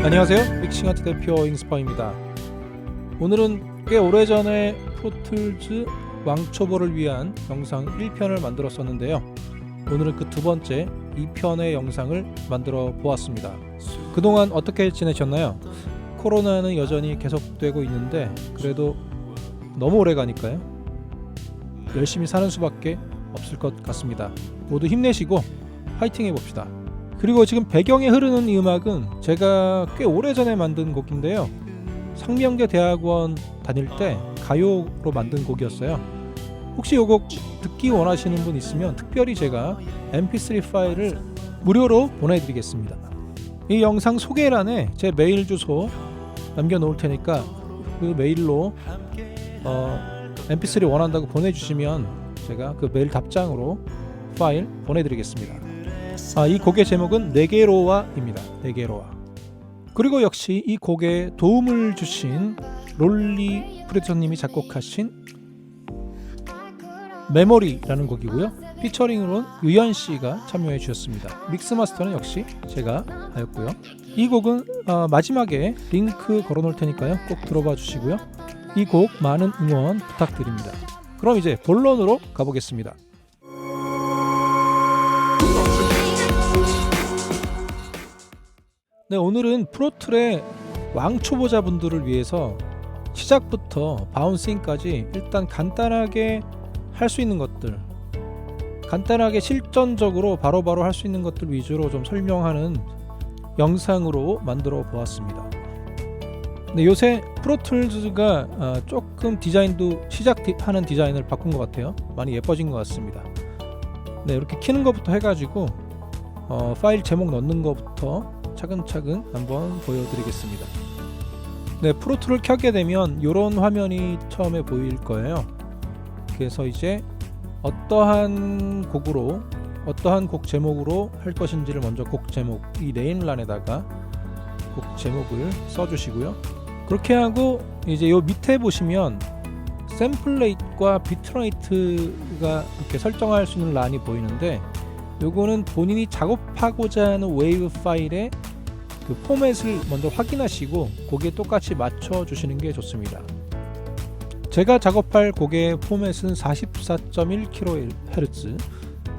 안녕하세요, 믹싱아트 대표 잉스파입니다. 오늘은 꽤 오래전에 프로툴즈 왕초보를 위한 영상 1편을 만들었었는데요. 오늘은 그 두 번째 2편의 영상을 만들어 보았습니다. 그동안 어떻게 지내셨나요? 코로나는 여전히 계속되고 있는데 그래도 너무 오래 가니까요, 열심히 사는 수밖에 없을 것 같습니다. 모두 힘내시고 파이팅 해봅시다. 그리고 지금 배경에 흐르는 이 음악은 제가 꽤 오래전에 만든 곡인데요, 상명대 대학원 다닐 때 가요로 만든 곡이었어요. 혹시 이 곡 듣기 원하시는 분 있으면 특별히 제가 mp3 파일을 무료로 보내드리겠습니다. 이 영상 소개란에 제 메일 주소 남겨놓을 테니까 그 메일로 mp3 원한다고 보내주시면 제가 그 메일 답장으로 파일 보내드리겠습니다. 이 곡의 제목은 네게로와입니다. 네게로와. 그리고 역시 이 곡에 도움을 주신 롤리 프로듀서님이 작곡하신 메모리라는 곡이고요, 피처링으로는 유연씨가 참여해 주셨습니다. 믹스 마스터는 역시 제가 하였고요. 이 곡은 마지막에 링크 걸어놓을 테니까요, 꼭 들어봐 주시고요. 이 곡 많은 응원 부탁드립니다. 그럼 이제 본론으로 가보겠습니다. 네, 오늘은 프로툴의 왕초보자분들을 위해서 시작부터 바운싱까지 일단 간단하게 할 수 있는 것들, 간단하게 실전적으로 바로바로 할 수 있는 것들 위주로 좀 설명하는 영상으로 만들어 보았습니다. 네, 요새 프로툴즈가 조금 디자인도 시작하는 디자인을 바꾼 것 같아요. 많이 예뻐진 것 같습니다. 네, 이렇게 키는 것부터 해가지고 파일 제목 넣는 것부터 차근차근 한번 보여드리겠습니다. 네, 프로툴을 켜게 되면 이런 화면이 처음에 보일 거예요. 그래서 이제 어떠한 곡 제목으로 할 것인지를 먼저 곡 제목, 이 네임란에다가 곡 제목을 써주시고요. 그렇게 하고 이제 요 밑에 보시면 샘플레이트과 비트레이트가 이렇게 설정할 수 있는 란이 보이는데, 요거는 본인이 작업하고자 하는 웨이브 파일의 그 포맷을 먼저 확인하시고 거기에 똑같이 맞춰 주시는 게 좋습니다. 제가 작업할 곡의 포맷은 44.1kHz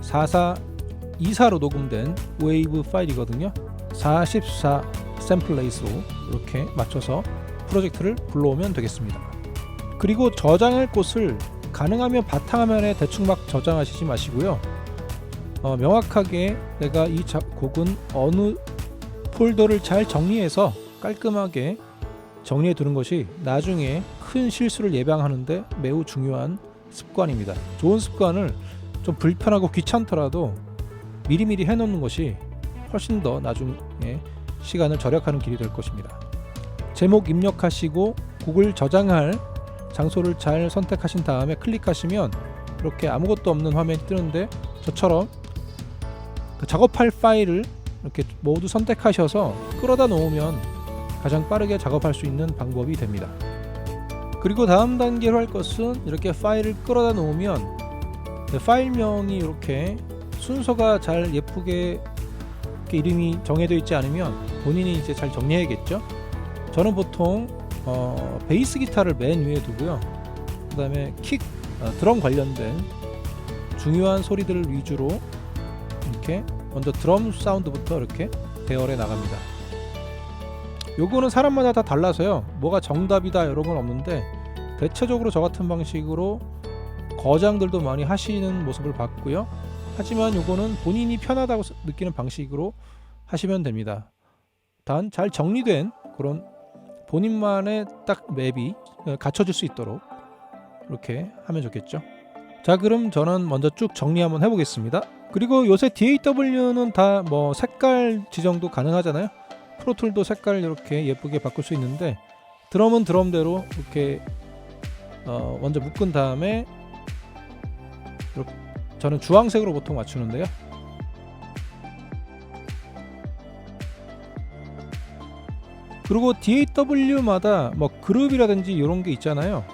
4424로 녹음된 웨이브 파일이거든요. 44 샘플레이트로 이렇게 맞춰서 프로젝트를 불러오면 되겠습니다. 그리고 저장할 곳을 가능하면 바탕화면에 대충 막 저장하시지 마시고요, 명확하게 내가 이 곡은 어느 폴더를 잘 정리해서 깔끔하게 정리해 두는 것이 나중에 큰 실수를 예방하는데 매우 중요한 습관입니다. 좋은 습관을 좀 불편하고 귀찮더라도 미리미리 해놓는 것이 훨씬 더 나중에 시간을 절약하는 길이 될 것입니다. 제목 입력하시고 곡을 저장할 장소를 잘 선택하신 다음에 클릭하시면 이렇게 아무것도 없는 화면이 뜨는데, 저처럼 그 작업할 파일을 이렇게 모두 선택하셔서 끌어다 놓으면 가장 빠르게 작업할 수 있는 방법이 됩니다. 그리고 다음 단계로 할 것은 이렇게 파일을 끌어다 놓으면 파일명이 이렇게 순서가 잘 예쁘게 이렇게 이름이 정해져 있지 않으면 본인이 이제 잘 정리해야겠죠. 저는 보통 베이스 기타를 맨 위에 두고요, 그 다음에 킥, 드럼 관련된 중요한 소리들을 위주로 이렇게 먼저 드럼 사운드부터 이렇게 대열해 나갑니다. 요거는 사람마다 다 달라서요, 뭐가 정답이다 이런 건 없는데 대체적으로 저 같은 방식으로 거장들도 많이 하시는 모습을 봤고요. 하지만 요거는 본인이 편하다고 느끼는 방식으로 하시면 됩니다. 단 잘 정리된 그런 본인만의 딱 맵이 갖춰질 수 있도록 이렇게 하면 좋겠죠. 자, 그럼 저는 먼저 쭉 정리 한번 해보겠습니다. 그리고 요새 DAW는 다 뭐 색깔 지정도 가능하잖아요. 프로툴도 색깔 이렇게 예쁘게 바꿀 수 있는데, 드럼은 드럼대로 이렇게 먼저 묶은 다음에 이렇게 저는 주황색으로 보통 맞추는데요. 그리고 DAW마다 뭐 그룹이라든지 이런 게 있잖아요.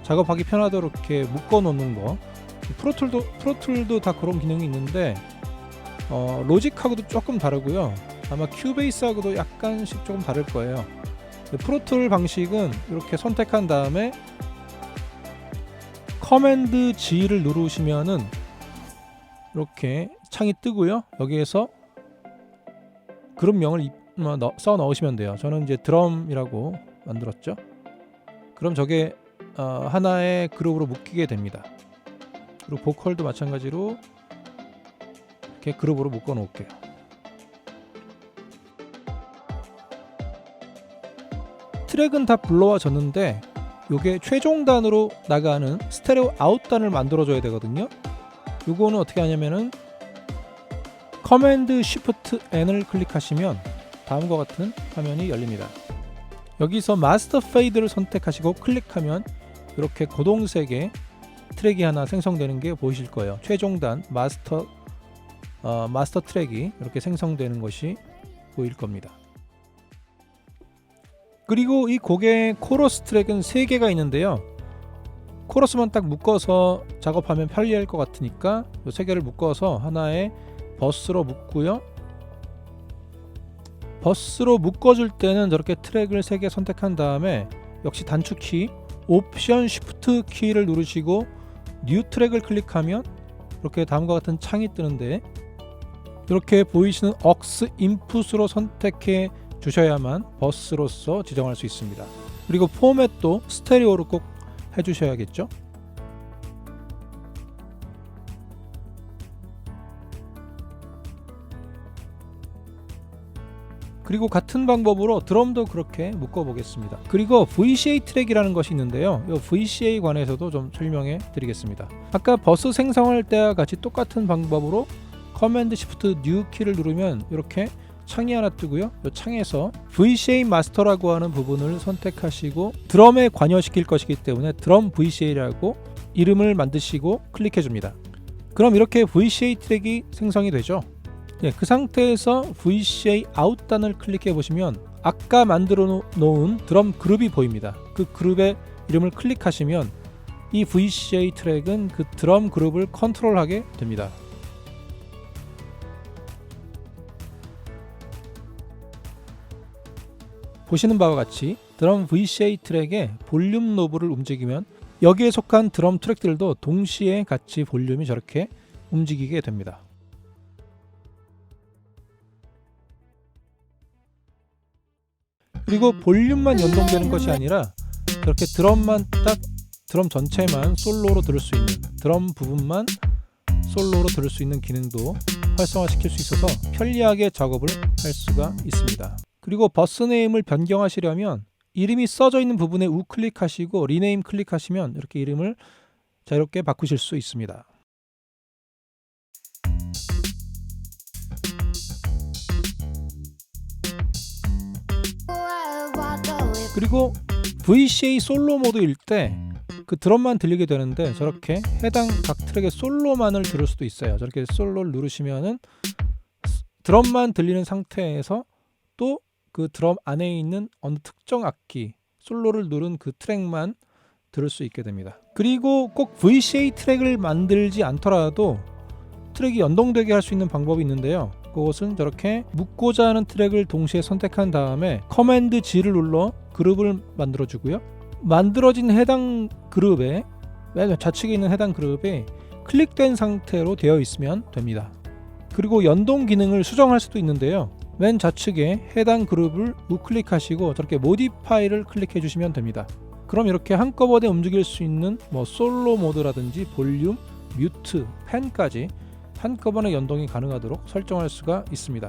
작업하기 편하도록 이렇게 묶어 놓는 거. 프로툴도 다 그런 기능이 있는데 로직하고도 조금 다르고요. 아마 큐베이스하고도 약간씩 조금 다를 거예요. 프로툴 방식은 이렇게 선택한 다음에 커맨드 G를 누르시면은 이렇게 창이 뜨고요. 여기에서 그룹명을 써 넣으시면 돼요. 저는 이제 드럼이라고 만들었죠. 그럼 저게 하나의 그룹으로 묶이게 됩니다. 그리고 보컬도 마찬가지로 이렇게 그룹으로 묶어 놓을게요. 트랙은 다 불러와졌는데 요게 최종단으로 나가는 스테레오 아웃단을 만들어 줘야 되거든요. 요거는 어떻게 하냐면은 커맨드 쉬프트 N을 클릭하시면 다음과 같은 화면이 열립니다. 여기서 마스터 페이드를 선택하시고 클릭하면 이렇게 고동색의 트랙이 하나 생성되는 게 보이실 거예요. 최종단 마스터 트랙이 이렇게 생성되는 것이 보일 겁니다. 그리고 이 곡의 코러스 트랙은 3개가 있는데요. 코러스만 딱 묶어서 작업하면 편리할 것 같으니까 이 3개를 묶어서 하나의 버스로 묶고요. 버스로 묶어줄 때는 저렇게 트랙을 3개 선택한 다음에 역시 단축키 옵션 쉬프트 키를 누르시고 뉴 트랙을 클릭하면 이렇게 다음과 같은 창이 뜨는데 이렇게 보이시는 aux 인풋으로 선택해 주셔야만 버스로서 지정할 수 있습니다. 그리고 포맷도 스테레오로 꼭 해주셔야겠죠. 그리고 같은 방법으로 드럼도 그렇게 묶어 보겠습니다. 그리고 VCA 트랙이라는 것이 있는데요. 이 VCA 관해서도 좀 설명해 드리겠습니다. 아까 버스 생성할 때와 같이 똑같은 방법으로 커맨드 시프트 뉴 키를 누르면 이렇게 창이 하나 뜨고요. 이 창에서 VCA 마스터라고 하는 부분을 선택하시고 드럼에 관여시킬 것이기 때문에 드럼 VCA라고 이름을 만드시고 클릭해 줍니다. 그럼 이렇게 VCA 트랙이 생성이 되죠. 그 상태에서 VCA 아웃단을 클릭해 보시면 아까 만들어 놓은 드럼 그룹이 보입니다. 그 그룹의 이름을 클릭하시면 이 VCA 트랙은 그 드럼 그룹을 컨트롤하게 됩니다. 보시는 바와 같이 드럼 VCA 트랙의 볼륨 노브를 움직이면 여기에 속한 드럼 트랙들도 동시에 같이 볼륨이 저렇게 움직이게 됩니다. 그리고 볼륨만 연동되는 것이 아니라 저렇게 드럼만 딱 드럼 전체만 솔로로 들을 수 있는 드럼 부분만 솔로로 들을 수 있는 기능도 활성화시킬 수 있어서 편리하게 작업을 할 수가 있습니다. 그리고 버스 네임을 변경하시려면 이름이 써져 있는 부분에 우클릭하시고 리네임 클릭하시면 이렇게 이름을 자유롭게 바꾸실 수 있습니다. 그리고 VCA 솔로 모드일 때 그 드럼만 들리게 되는데 저렇게 해당 각 트랙의 솔로만을 들을 수도 있어요. 저렇게 솔로를 누르시면은 드럼만 들리는 상태에서 또 그 드럼 안에 있는 어느 특정 악기 솔로를 누른 그 트랙만 들을 수 있게 됩니다. 그리고 꼭 VCA 트랙을 만들지 않더라도 트랙이 연동되게 할 수 있는 방법이 있는데요. 그것은 저렇게 묶고자 하는 트랙을 동시에 선택한 다음에 커맨드 G를 눌러 그룹을 만들어 주고요. 만들어진 해당 그룹에 맨 좌측에 있는 해당 그룹에 클릭된 상태로 되어 있으면 됩니다. 그리고 연동 기능을 수정할 수도 있는데요. 맨 좌측에 해당 그룹을 우클릭하시고 저렇게 모디파이를 클릭해 주시면 됩니다. 그럼 이렇게 한꺼번에 움직일 수 있는 솔로 모드라든지 볼륨, 뮤트, 펜까지 한꺼번에 연동이 가능하도록 설정할 수가 있습니다.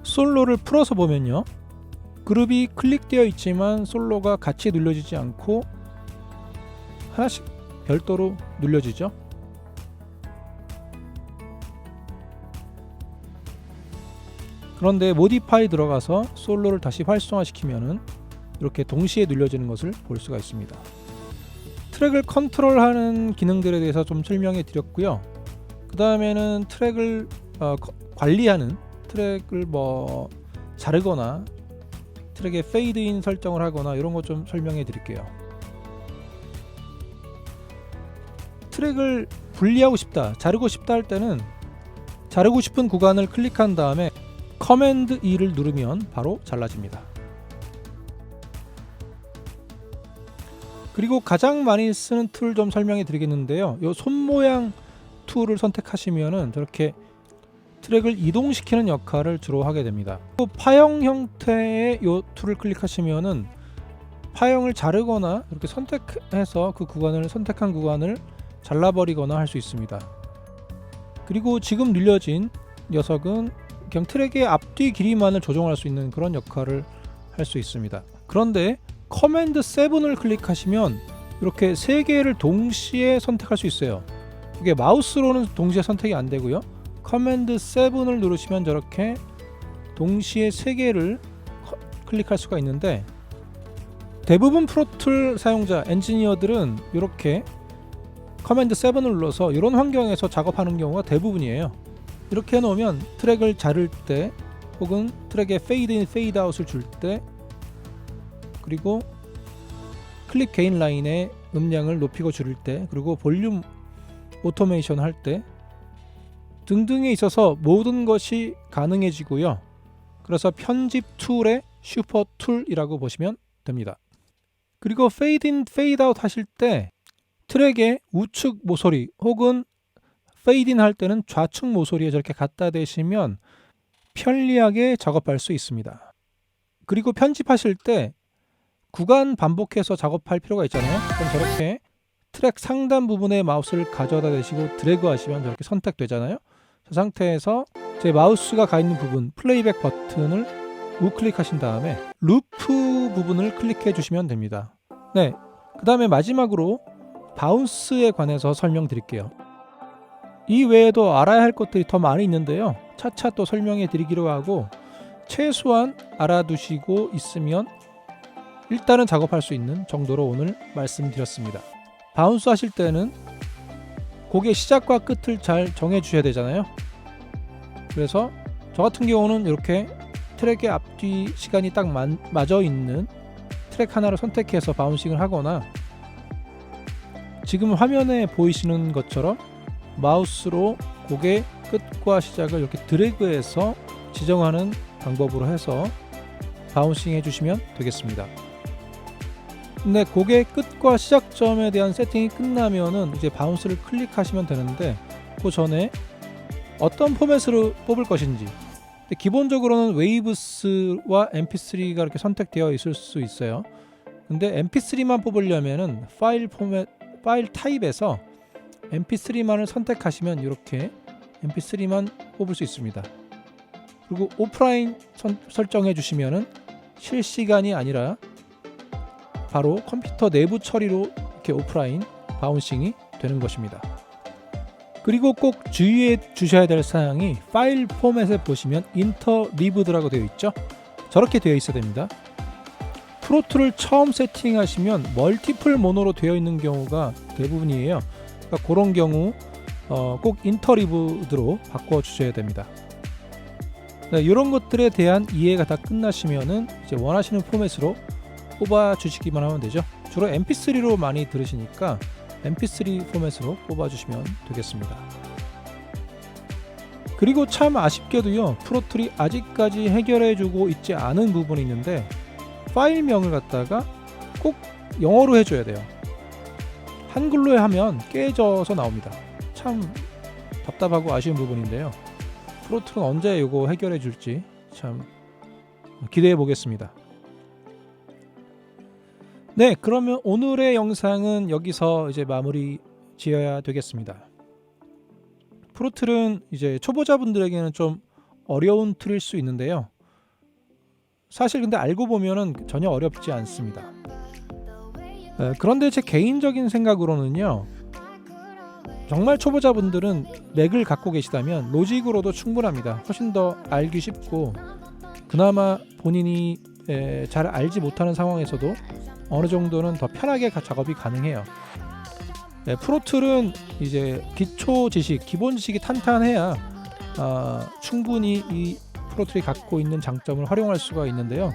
솔로를 풀어서 보면요. 그룹이 클릭되어 있지만 솔로가 같이 눌려지지 않고 하나씩 별도로 눌려지죠. 그런데 모디파이 들어가서 솔로를 다시 활성화시키면은 이렇게 동시에 눌려지는 것을 볼 수가 있습니다. 트랙을 컨트롤하는 기능들에 대해서 좀 설명해 드렸고요. 그 다음에는 트랙을 관리하는 트랙을 자르거나 트랙에 페이드인 설정을 하거나 이런 것 좀 설명해 드릴게요. 트랙을 분리하고 싶다, 자르고 싶다 할 때는 자르고 싶은 구간을 클릭한 다음에 커맨드 E를 누르면 바로 잘라집니다. 그리고 가장 많이 쓰는 툴 좀 설명해 드리겠는데요. 이 손모양 툴을 선택하시면은 저렇게 트랙을 이동시키는 역할을 주로 하게 됩니다. 또 파형 형태의 이 툴을 클릭하시면은 파형을 자르거나 이렇게 선택해서 그 구간을 선택한 구간을 잘라버리거나 할 수 있습니다. 그리고 지금 늘려진 녀석은 그냥 트랙의 앞뒤 길이만을 조정할 수 있는 그런 역할을 할 수 있습니다. 그런데 커맨드 7을 클릭하시면 이렇게 세 개를 동시에 선택할 수 있어요. 이게 마우스로는 동시에 선택이 안 되고요. 커맨드 7을 누르시면 저렇게 동시에 세 개를 클릭할 수가 있는데, 대부분 프로툴 사용자 엔지니어들은 이렇게 커맨드 7을 눌러서 이런 환경에서 작업하는 경우가 대부분이에요. 이렇게 해놓으면 트랙을 자를 때 혹은 트랙에 페이드 인 페이드 아웃을 줄 때, 그리고 클립 게인 라인의 음량을 높이고 줄일 때, 그리고 볼륨 오토메이션 할 때 등등에 있어서 모든 것이 가능해지고요. 그래서 편집 툴의 슈퍼 툴이라고 보시면 됩니다. 그리고 페이드 인 페이드 아웃 하실 때 트랙의 우측 모서리 혹은 페이드 인 할 때는 좌측 모서리에 저렇게 갖다 대시면 편리하게 작업할 수 있습니다. 그리고 편집하실 때 구간 반복해서 작업할 필요가 있잖아요. 그럼 저렇게 트랙 상단 부분에 마우스를 가져다 대시고 드래그 하시면 저렇게 선택되잖아요. 저 상태에서 제 마우스가 가 있는 부분 플레이백 버튼을 우클릭하신 다음에 루프 부분을 클릭해 주시면 됩니다. 네, 그 다음에 마지막으로 바운스에 관해서 설명드릴게요. 이 외에도 알아야 할 것들이 더 많이 있는데요. 차차 또 설명해 드리기로 하고, 최소한 알아두시고 있으면 일단은 작업할 수 있는 정도로 오늘 말씀드렸습니다. 바운스 하실 때는 곡의 시작과 끝을 잘 정해 주셔야 되잖아요. 그래서 저 같은 경우는 이렇게 트랙의 앞뒤 시간이 딱 맞아 있는 트랙 하나를 선택해서 바운싱을 하거나, 지금 화면에 보이시는 것처럼 마우스로 곡의 끝과 시작을 이렇게 드래그해서 지정하는 방법으로 해서 바운싱 해주시면 되겠습니다. 근데 곡의 끝과 시작점에 대한 세팅이 끝나면은 이제 바운스를 클릭하시면 되는데, 그 전에 어떤 포맷으로 뽑을 것인지, 기본적으로는 웨이브스와 mp3가 이렇게 선택되어 있을 수 있어요. 근데 mp3만 뽑으려면은 파일 포맷, 파일 타입에서 mp3만을 선택하시면 이렇게 mp3만 뽑을 수 있습니다. 그리고 오프라인 설정해 주시면은 실시간이 아니라 바로 컴퓨터 내부 처리로 이렇게 오프라인 바운싱이 되는 것입니다. 그리고 꼭 주의해 주셔야 될 사항이, 파일 포맷에 보시면 인터리브드라고 되어 있죠. 저렇게 되어 있어야 됩니다. 프로툴을 처음 세팅하시면 멀티플 모노로 되어 있는 경우가 대부분이에요. 그러니까 그런 경우 꼭 인터리브드로 바꿔 주셔야 됩니다. 네, 이런 것들에 대한 이해가 다 끝나시면은 이제 원하시는 포맷으로 뽑아 주시기만 하면 되죠. 주로 mp3로 많이 들으시니까 mp3 포맷으로 뽑아 주시면 되겠습니다. 그리고 참 아쉽게도요, 프로툴이 아직까지 해결해 주고 있지 않은 부분이 있는데, 파일명을 갖다가 꼭 영어로 해줘야 돼요. 한글로 하면 깨져서 나옵니다. 참 답답하고 아쉬운 부분인데요. 프로툴은 언제 이거 해결해 줄지 참 기대해 보겠습니다. 네, 그러면 오늘의 영상은 여기서 이제 마무리 지어야 되겠습니다. 프로툴은 이제 초보자분들에게는 좀 어려운 툴일 수 있는데요. 사실 근데 알고 보면은 전혀 어렵지 않습니다. 그런데 제 개인적인 생각으로는요, 정말 초보자분들은 맥을 갖고 계시다면 로직으로도 충분합니다. 훨씬 더 알기 쉽고, 그나마 본인이 잘 알지 못하는 상황에서도 어느 정도는 더 편하게 작업이 가능해요. 프로툴은 이제 기초 지식, 기본 지식이 탄탄해야 충분히 이 프로툴이 갖고 있는 장점을 활용할 수가 있는데요.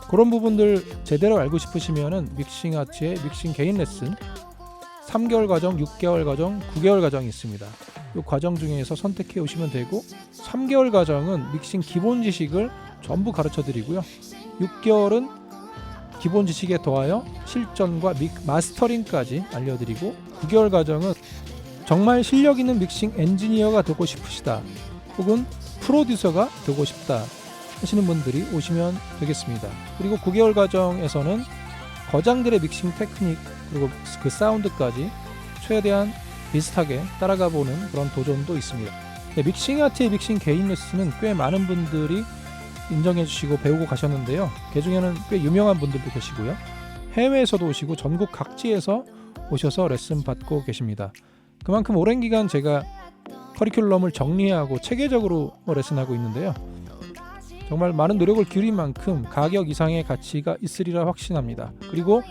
그런 부분들 제대로 알고 싶으시면은 믹싱 아츠의 믹싱 개인 레슨 3개월 과정, 6개월 과정, 9개월 과정이 있습니다. 이 과정 중에서 선택해 오시면 되고 3개월 과정은 믹싱 기본 지식을 전부 가르쳐 드리고요. 6개월은 기본 지식에 더하여 실전과 마스터링까지 알려드리고 9개월 과정은 정말 실력 있는 믹싱 엔지니어가 되고 싶으시다 혹은 프로듀서가 되고 싶다 하시는 분들이 오시면 되겠습니다. 그리고 9개월 과정에서는 거장들의 믹싱 테크닉 그리고 그 사운드까지 최대한 비슷하게 따라가 보는 그런 도전도 있습니다. 네, 믹싱 아트의 믹싱 개인 레슨은 꽤 많은 분들이 인정해 주시고 배우고 가셨는데요. 그 중에는 꽤 유명한 분들도 계시고요. 해외에서도 오시고 전국 각지에서 오셔서 레슨 받고 계십니다. 그만큼 오랜 기간 제가 커리큘럼을 정리하고 체계적으로 레슨하고 있는데요. 정말 많은 노력을 기울인 만큼 가격 이상의 가치가 있으리라 확신합니다. 그리고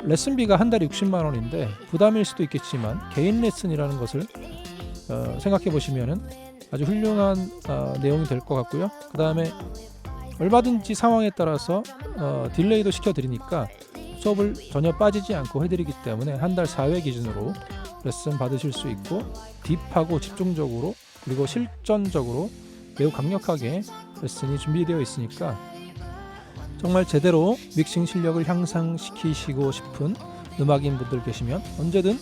레슨비가 한 달에 60만 원인데 부담일 수도 있겠지만 개인 레슨이라는 것을 생각해 보시면은 아주 훌륭한 내용이 될 것 같고요. 그 다음에 얼마든지 상황에 따라서 딜레이도 시켜드리니까 수업을 전혀 빠지지 않고 해드리기 때문에 한 달 4회 기준으로 레슨 받으실 수 있고 딥하고 집중적으로 그리고 실전적으로 매우 강력하게 레슨이 준비되어 있으니까 정말 제대로 믹싱 실력을 향상시키시고 싶은 음악인 분들 계시면 언제든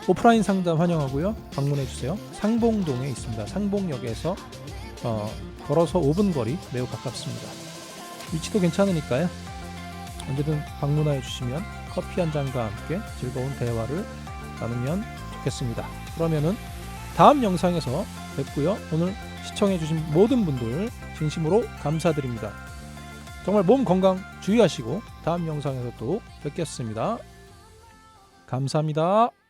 오프라인 상담 환영하고요. 방문해 주세요. 상봉동에 있습니다. 상봉역에서 걸어서 5분 거리 매우 가깝습니다. 위치도 괜찮으니까요. 언제든 방문하여 주시면 커피 한 잔과 함께 즐거운 대화를 나누면 좋겠습니다. 그러면은 다음 영상에서 뵙고요. 오늘 시청해 주신 모든 분들 진심으로 감사드립니다. 정말 몸 건강 주의하시고 다음 영상에서 또 뵙겠습니다. 감사합니다.